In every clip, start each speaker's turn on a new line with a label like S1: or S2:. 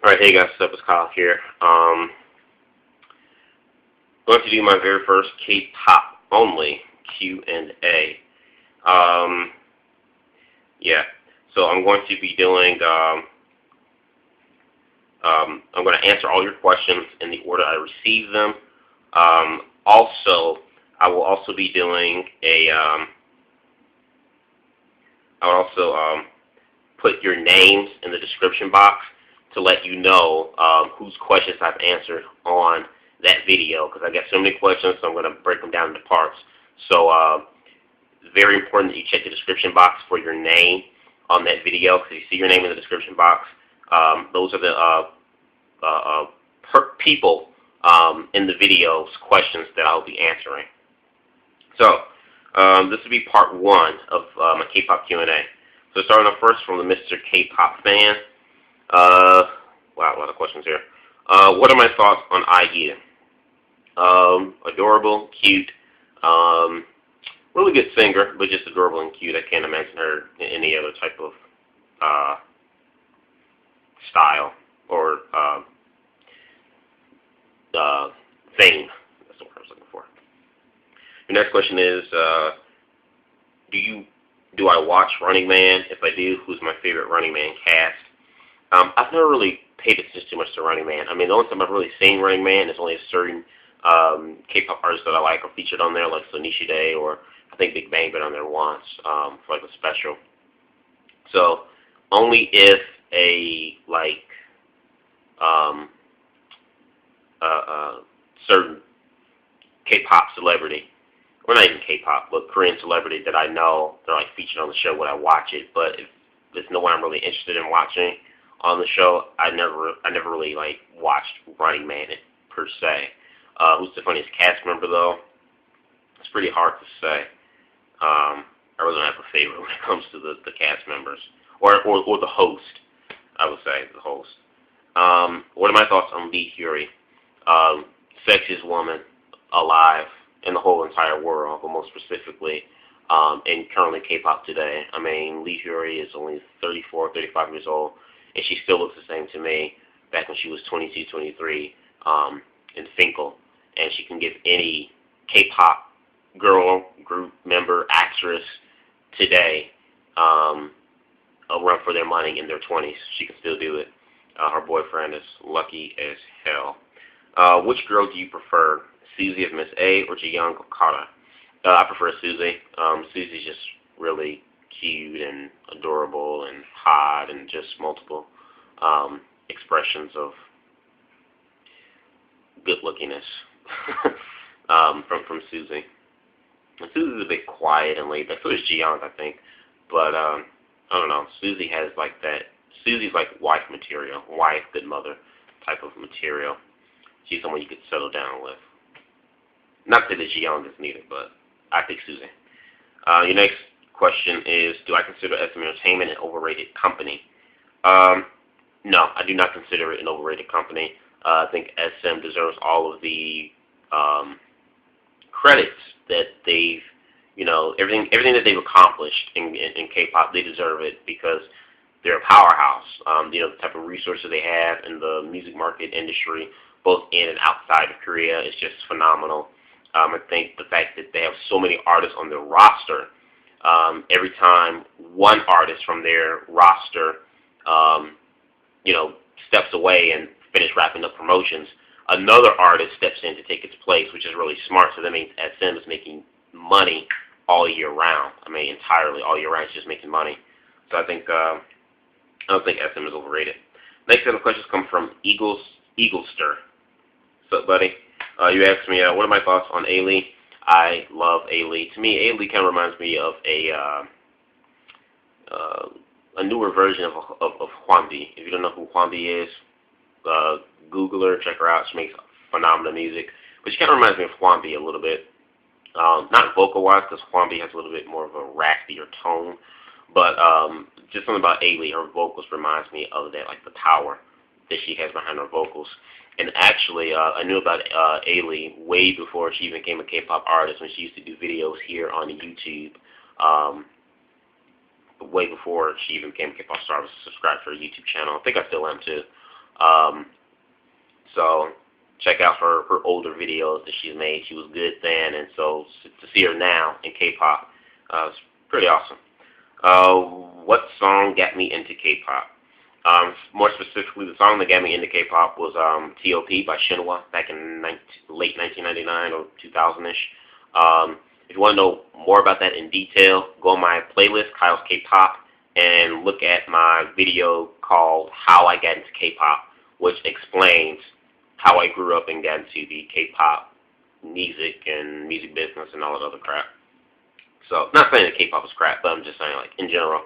S1: Alright, hey guys, what's up? It's Kyle here. Going to do my very first K-pop only Q&A. Yeah, so I'm going to be doing, I'm going to answer all your questions in the order I receive them. Also, I will also be doing a, I'll also put your names in the description box to let you know whose questions I've answered on that video, because I got so many questions, so I'm going to break them down into parts. So, very important that you check the description box for your name on that video, because if you see your name in the description box, those are the people in the video's questions that I'll be answering. So, this will be part 1 of my K-pop Q&A. So starting off first from the TheMrKpopfan. Wow, a lot of questions here. What are my thoughts on IU? Adorable, cute, really good singer, but just adorable and cute. I can't imagine her in any other type of style or fame. That's the word I was looking for. Your next question is, do I watch Running Man? If I do, who's my favorite Running Man cast? I've never really paid attention too much to Running Man. I mean, the only time I've really seen Running Man is only a certain K-pop artists that I like are featured on there, like Sonichi Day, or I think Big Bang been on there once for like a special. So only if a certain K-pop celebrity, or not even K-pop, but Korean celebrity that I know they're like featured on the show, would I watch it. But if there's no one I'm really interested in watching on the show, I never really like watched Running Man per se. Who's the funniest cast member though? It's pretty hard to say. I really don't have a favorite when it comes to the cast members or the host. I would say the host. What are my thoughts on Lee Hyori? Sexiest woman alive in the whole entire world, but most specifically in currently K-pop today. I mean, Lee Hyori is only 34, 35 years old, and she still looks the same to me back when she was 22, 23 in Finkel, and she can give any K-pop girl, group member, actress today a run for their money in their 20s. She can still do it. Her boyfriend is lucky as hell. Which girl do you prefer, Suzy of Miss A or Jiyoung Okada? I prefer Suzy. Suzy's just really cute and adorable and hot and just multiple expressions of good-lookiness from Suzy. And Suzy's a bit quiet and laid back. So is Jiyoung, I think. But I don't know. Suzy has like that. Suzy's like wife material, wife, good mother type of material. She's someone you could settle down with. Not that Jiyoung is neither, but I think Suzy. Your next question is, do I consider SM Entertainment an overrated company? No, I do not consider it an overrated company. I think SM deserves all of the credits that they've, everything that they've accomplished in K-pop. They deserve it because they're a powerhouse. The type of resources they have in the music market industry, both in and outside of Korea, is just phenomenal. I think the fact that they have so many artists on their roster, every time one artist from their roster, steps away and finish wrapping up promotions, another artist steps in to take its place, which is really smart. So that means SM is making money all year round. I mean, entirely all year round, it's just making money. So I think I don't think SM is overrated. Next set of questions come from EagleStir. What's up, buddy? You asked me, what are my thoughts on A-Lee? I love A-Lee. To me, A-Lee kind of reminds me of a newer version of Hwanbi. If you don't know who Hwanbi is, Google her, check her out. She makes phenomenal music. But she kind of reminds me of Hwanbi a little bit. Not vocal-wise, because Hwanbi has a little bit more of a raspier tone. But just something about A-Lee, her vocals reminds me of that, like the power that she has behind her vocals. And actually, I knew about A-Lee way before she even became a K-pop artist, when she used to do videos here on YouTube. Way before she even became a K-pop star, I was subscribed to her YouTube channel. I think I still am too. So check out her older videos that she's made. She was good then, and so to see her now in K-pop, it's pretty awesome. What song got me into K-pop? More specifically, the song that got me into K-pop was T.O.P. by Shinhwa back in late 1999 or 2000-ish. If you want to know more about that in detail, go on my playlist, Kyle's K-pop, and look at my video called How I Got Into K-pop, which explains how I grew up and got into the K-pop music and music business and all that other crap. So, not saying that K-pop is crap, but I'm just saying, like, in general,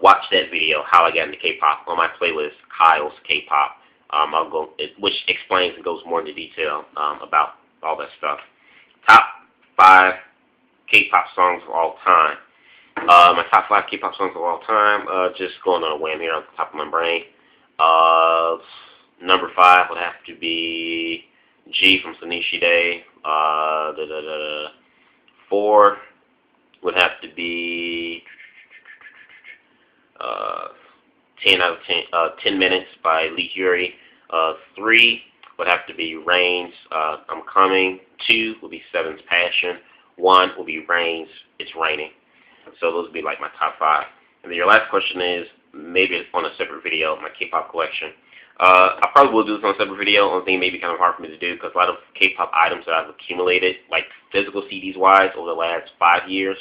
S1: watch that video, How I Got Into K-pop, on my playlist, Kyle's K-pop, which explains and goes more into detail about all that stuff. Top 5 K-pop songs of all time. My top 5 K-pop songs of all time, just going on a whim here on the top of my brain. Number 5 would have to be G from Sonishide. 4 would have to be 10 Minutes by Lee Hyori. 3 would have to be Rain's I'm Coming. 2 would be Seven's Passion. 1 will be Rain's It's Raining. So those would be like my top 5. And then your last question is, maybe on a separate video, my K-pop collection. I probably will do this on a separate video. Only thing may be kind of hard for me to do because a lot of K-pop items that I've accumulated, like physical CDs wise, over the last 5 years,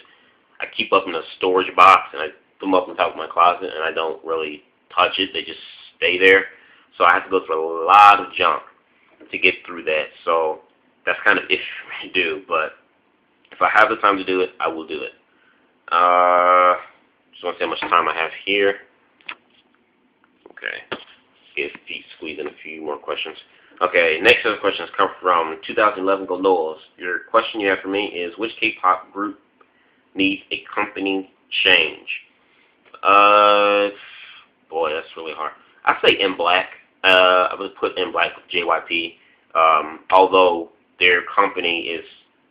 S1: I keep up in a storage box and I put them up on top of my closet and I don't really touch it. They just stay there. So I have to go through a lot of junk to get through that. So that's kind of iffy for me to do. But if I have the time to do it, I will do it. Just want to see how much time I have here. Okay. If you squeeze in a few more questions. Okay, next set of questions come from 2011 Golos. Your question you have for me is, which K-pop group needs a company change? Boy, that's really hard. I say In Black. I would put In Black with JYP. Although their company is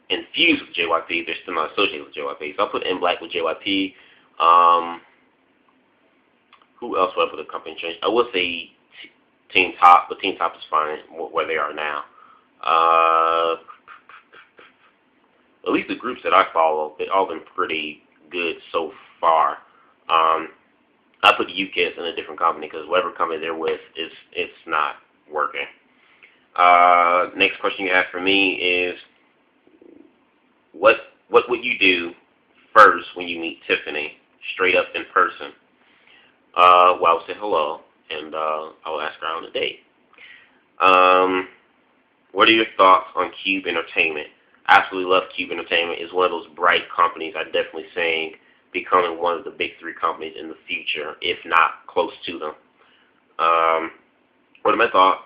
S1: infused with JYP, they're still not associated with JYP. So I'll put In Black with JYP. Who else would I put a company change? I would say Teen Top, but Teen Top is fine where they are now. At least the groups that I follow, they've all been pretty good so far. I put UKIS in a different company because whatever company they're with, it's not working. Next question you have for me is, what would you do first when you meet Tiffany, straight up in person? Well, I would say hello, and I will ask her out on a date. What are your thoughts on Cube Entertainment? I absolutely love Cube Entertainment. It's one of those bright companies I definitely think becoming one of the big 3 companies in the future, if not close to them. What are my thoughts?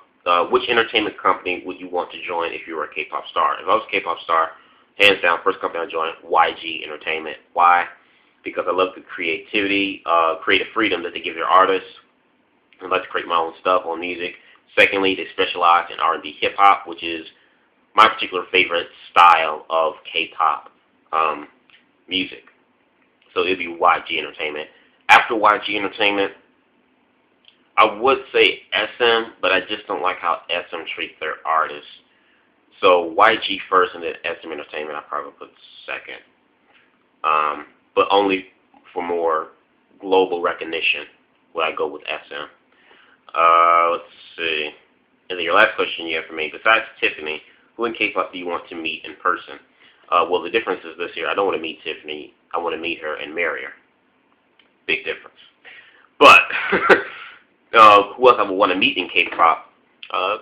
S1: Which entertainment company would you want to join if you were a K-pop star? If I was a K-pop star, hands down, first company I'd join, YG Entertainment. Why? Because I love the creativity, creative freedom that they give their artists. I like to create my own stuff on music. Secondly, they specialize in R&B hip-hop, which is my particular favorite style of K-pop music. So it would be YG Entertainment. After YG Entertainment, I would say SM, but I just don't like how SM treats their artists. So YG first and then SM Entertainment I probably put second. But only for more global recognition would I go with SM. Let's see. And then your last question you have for me, besides Tiffany, who in K-pop do you want to meet in person? Well, the difference is this here. I don't want to meet Tiffany. I want to meet her and marry her. Big difference. But who else I would want to meet in K-pop?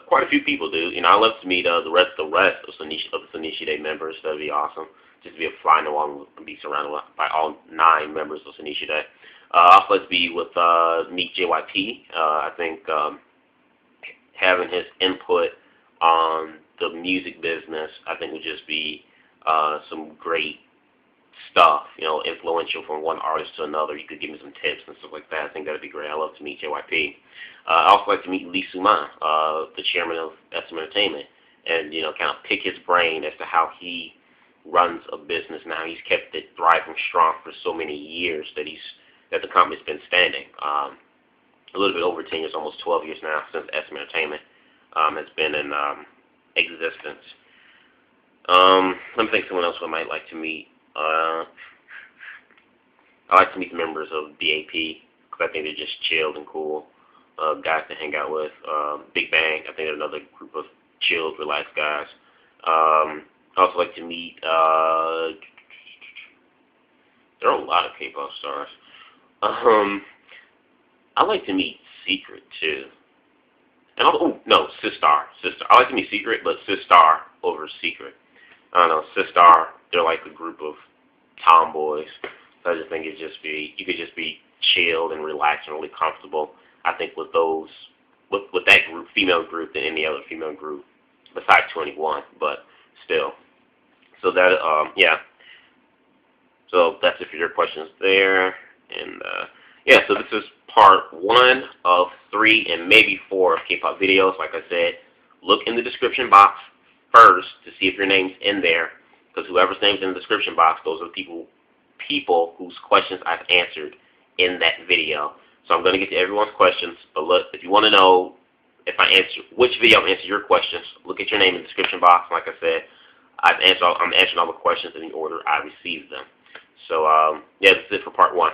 S1: Quite a few people do. You know, I love to meet the rest of the Sonishide members. That'd be awesome. Just to be able to fly along and be surrounded by all 9 members of Sonishide. Also, like to be with meet JYP. I think having his input on the music business, I think would just be some great stuff. You know, influential from one artist to another. You could give me some tips and stuff like that. I think that'd be great. I love to meet JYP. I also like to meet Lee Soo-man, the chairman of SM Entertainment, and kind of pick his brain as to how he runs a business and how he's kept it thriving strong for so many years that the company's been standing. a little bit over 10 years, almost 12 years now, since SM Entertainment has been in existence. Let me think someone else who I might like to meet. I like to meet the members of BAP because I think they're just chilled and cool guys to hang out with. Big Bang, I think they're another group of chilled, relaxed guys. I also like to meet, there are a lot of K-pop stars. I like to meet Secret too. And Sistar. I like to meet Secret, but Sistar over Secret. I don't know, Sistar, they're like a group of tomboys. So I just think you could just be chilled and relaxed and really comfortable. I think with that group, female group, than any other female group besides 21, but still. So that yeah. So that's it for your questions there, and yeah. So this is part 1 of 3 and maybe 4 of K-pop videos. Like I said, look in the description box first to see if your name's in there, because whoever's name's in the description box, those are the people whose questions I've answered in that video. So I'm going to get to everyone's questions, but look, if you want to know if I answer which video I'm answering your questions, look at your name in the description box. Like I said, I'm answering all the questions in the order I received them. So yeah, that's it for part 1.